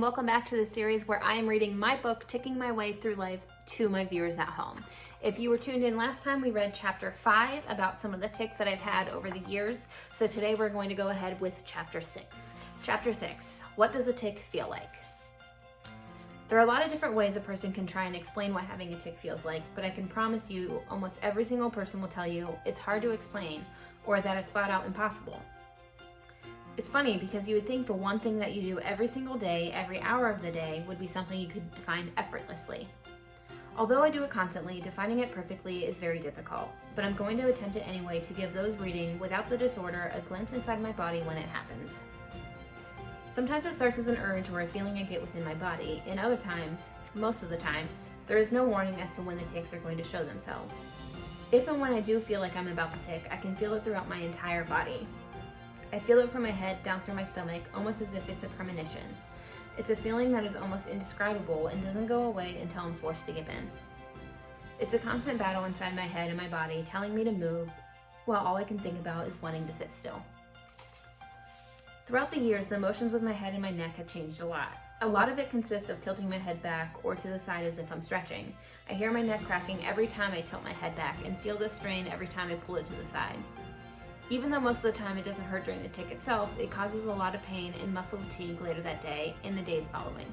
welcome back to the series where I am reading my book, Ticking My Way Through Life, to my viewers at home. If you were tuned in last time, we read chapter 5 about some of the tics that I've had over the years. So today we're going to go ahead with chapter 6. Chapter 6, what does a tic feel like? There are a lot of different ways a person can try and explain what having a tic feels like, but I can promise you almost every single person will tell you it's hard to explain or that it's flat out impossible. It's funny because you would think the one thing that you do every single day, every hour of the day, would be something you could define effortlessly. Although I do it constantly, defining it perfectly is very difficult, but I'm going to attempt it anyway to give those reading without the disorder a glimpse inside my body when it happens. Sometimes it starts as an urge or a feeling I get within my body, and other times, most of the time, there is no warning as to when the tics are going to show themselves. If and when I do feel like I'm about to tic, I can feel it throughout my entire body. I feel it from my head down through my stomach, almost as if it's a premonition. It's a feeling that is almost indescribable and doesn't go away until I'm forced to give in. It's a constant battle inside my head and my body telling me to move, while all I can think about is wanting to sit still. Throughout the years, the motions with my head and my neck have changed a lot. A lot of it consists of tilting my head back or to the side as if I'm stretching. I hear my neck cracking every time I tilt my head back and feel the strain every time I pull it to the side. Even though most of the time it doesn't hurt during the tic itself, it causes a lot of pain and muscle fatigue later that day and the days following.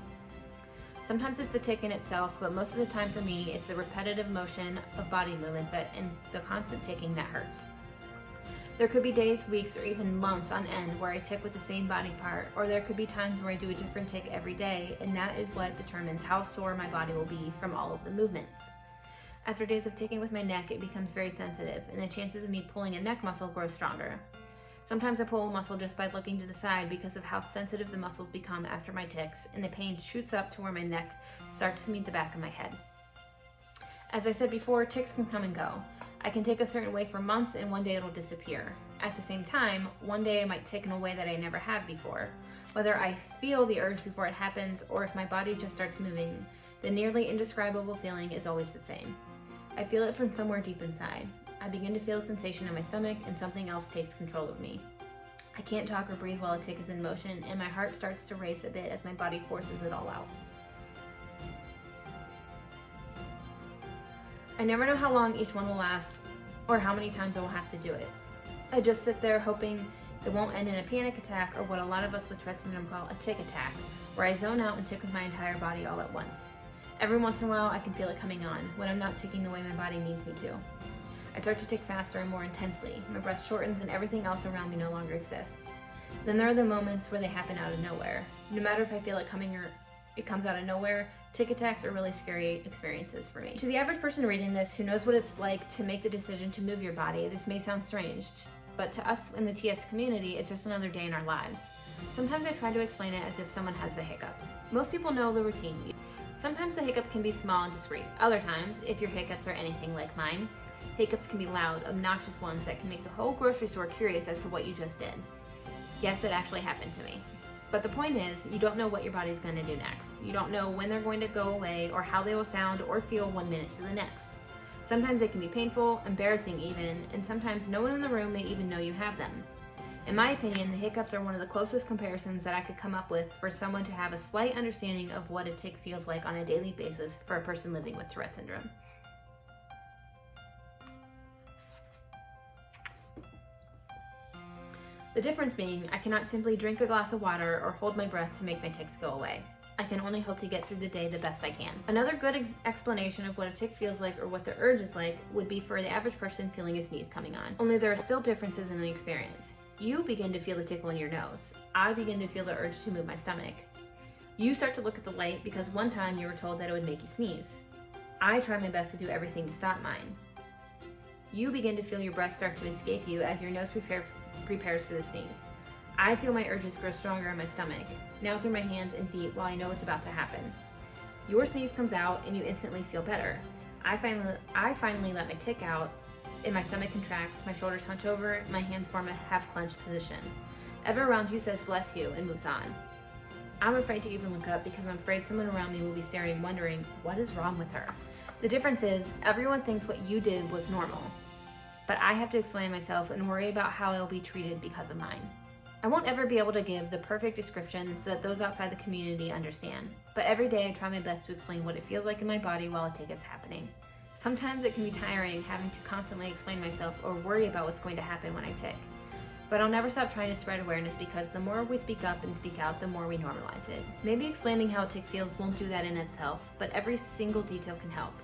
Sometimes it's the tic in itself, but most of the time for me, it's the repetitive motion of body movements and the constant ticking that hurts. There could be days, weeks, or even months on end where I tic with the same body part, or there could be times where I do a different tic every day, and that is what determines how sore my body will be from all of the movements. After days of ticking with my neck, it becomes very sensitive, and the chances of me pulling a neck muscle grow stronger. Sometimes I pull a muscle just by looking to the side because of how sensitive the muscles become after my tics, and the pain shoots up to where my neck starts to meet the back of my head. As I said before, tics can come and go. I can tic a certain way for months, and one day it'll disappear. At the same time, one day I might tic in a way that I never have before. Whether I feel the urge before it happens, or if my body just starts moving, the nearly indescribable feeling is always the same. I feel it from somewhere deep inside. I begin to feel a sensation in my stomach and something else takes control of me. I can't talk or breathe while a tic is in motion, and my heart starts to race a bit as my body forces it all out. I never know how long each one will last or how many times I will have to do it. I just sit there hoping it won't end in a panic attack or what a lot of us with Tourette syndrome call a tic attack, where I zone out and tic with my entire body all at once. Every once in a while, I can feel it coming on when I'm not ticking the way my body needs me to. I start to tic faster and more intensely. My breath shortens and everything else around me no longer exists. Then there are the moments where they happen out of nowhere. No matter if I feel it coming or it comes out of nowhere, tic attacks are really scary experiences for me. To the average person reading this who knows what it's like to make the decision to move your body, this may sound strange, but to us in the TS community, it's just another day in our lives. Sometimes I try to explain it as if someone has the hiccups. Most people know the routine. Sometimes the hiccup can be small and discreet. Other times, if your hiccups are anything like mine, hiccups can be loud, obnoxious ones that can make the whole grocery store curious as to what you just did. Yes, it actually happened to me. But the point is, you don't know what your body's going to do next. You don't know when they're going to go away or how they will sound or feel 1 minute to the next. Sometimes they can be painful, embarrassing even, and sometimes no one in the room may even know you have them. In my opinion, the hiccups are one of the closest comparisons that I could come up with for someone to have a slight understanding of what a tic feels like on a daily basis for a person living with Tourette syndrome. The difference being, I cannot simply drink a glass of water or hold my breath to make my tics go away. I can only hope to get through the day the best I can. Another good explanation of what a tic feels like or what the urge is like would be for the average person feeling a sneeze coming on. Only there are still differences in the experience. You begin to feel the tickle in your nose. I begin to feel the urge to move my stomach. You start to look at the light because one time you were told that it would make you sneeze. I try my best to do everything to stop mine. You begin to feel your breath start to escape you as your nose prepares for the sneeze. I feel my urges grow stronger in my stomach, now through my hands and feet while I know it's about to happen. Your sneeze comes out and you instantly feel better. I finally let my tic out, and my stomach contracts, my shoulders hunch over, my hands form a half-clenched position. Everyone around you says bless you and moves on. I'm afraid to even look up because I'm afraid someone around me will be staring, wondering, what is wrong with her? The difference is, everyone thinks what you did was normal, but I have to explain myself and worry about how I will be treated because of mine. I won't ever be able to give the perfect description so that those outside the community understand, but every day I try my best to explain what it feels like in my body while a tic is happening. Sometimes it can be tiring having to constantly explain myself or worry about what's going to happen when I tic. But I'll never stop trying to spread awareness because the more we speak up and speak out, the more we normalize it. Maybe explaining how a tic feels won't do that in itself, but every single detail can help.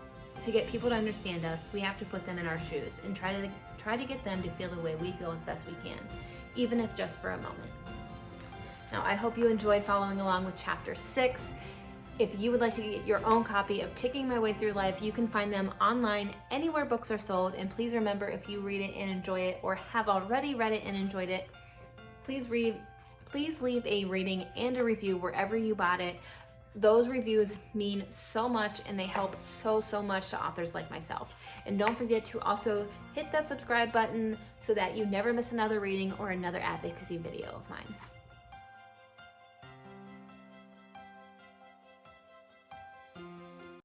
To get people to understand us, we have to put them in our shoes and try to get them to feel the way we feel as best we can, even if just for a moment. Now, I hope you enjoyed following along with chapter 6. If you would like to get your own copy of Ticking My Way Through Life, you can find them online anywhere books are sold. And please remember, if you read it and enjoy it or have already read it and enjoyed it, please leave a rating and a review wherever you bought it. Those reviews mean so much and they help so much to authors like myself. And don't forget to also hit that subscribe button so that you never miss another reading or another advocacy video of mine.